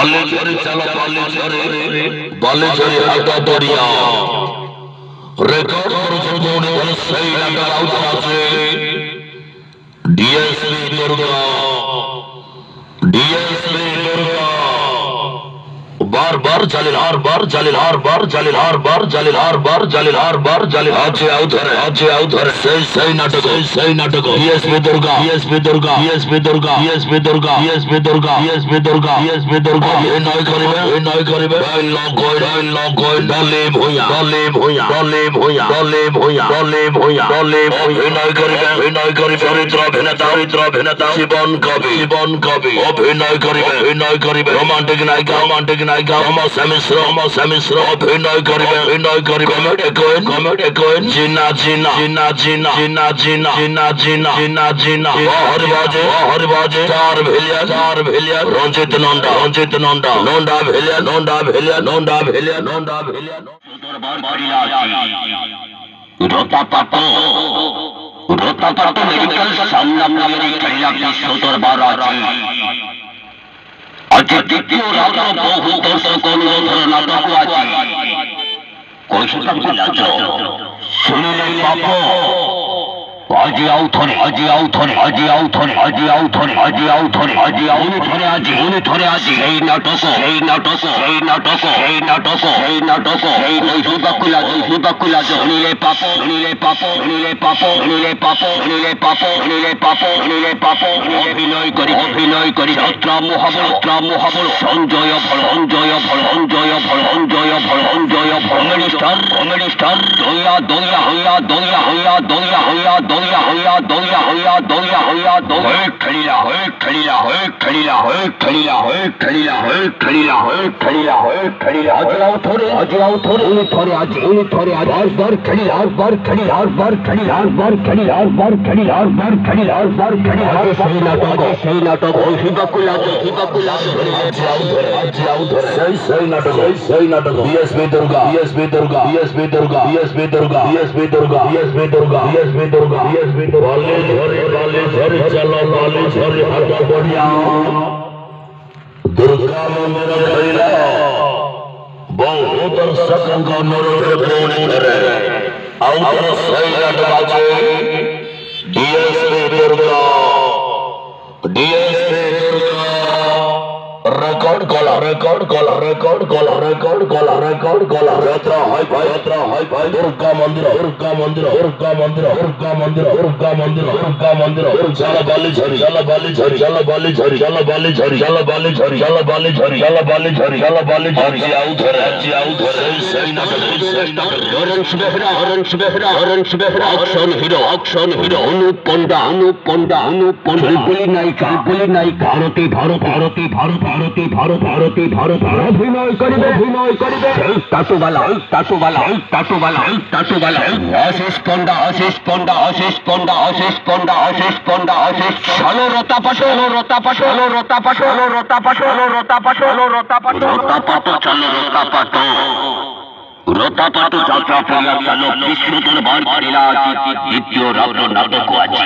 বালেশ্বরী চালা বালেশ্বরী হালকা দরিয়া রেকর্ড করেছে কোন সেই নাটক আউট আছে ডিএসপি দুর্গা बार बार जालिल हर बार जालिल हर बार जालिल हर बार जालिल हर बार जालिल हर बार जालिल आजे आउधर सही नाटक डीएसपी दुर्गा ये नय करिबे लॉक गोइड डलेम होया ये नय करिबे चरित्र अभिनेता जीवन कवि अभिनय करिबे रोमांटिक नायिका Rama Samisro অভিনয় করিবে কমেডি কোয়েন জিনা হরি বাজে চার ভেলিয়া রঞ্জিত নন্ডা ভেলিয়া দরবার বাড়িলা রতা পাতো মেডিকেল সামনামে খেলা বিশ্ব দরবার আছে আজ দ্বিতীয় রাত বহু দর্শক অনুরোধ নাটক আছে কৈশোর লাজ শুনিলে পাপ আজি আউথরে উনি ধরে আজি এই নাটক কৈশোর শুনিলে পাপ অভিনয় করি যাত্রা মহাবল সঞ্জয় ভল কমেডি স্টার দলিয়া সেই নাটক ডিএসপি দুর্গা चलो हाथ बढ़िया दुर्गा मंदिर खैला बहुत दर्शक डीएसपी दुर्गा रेकॉर्ड कला यात्रा हाय भाई दुर्गा मंदिर चला बाली झरी एक्शन हीरो अनुप पंडा बुलबुली नायिका भारती अभिनय करिबे टाटूवाला आशीष पंडा चलो रोता पाशो যাত্রা পরিচালক বিশ্ব দরবার বাড়িলা দ্বিতীয় রাত নাটক আছে।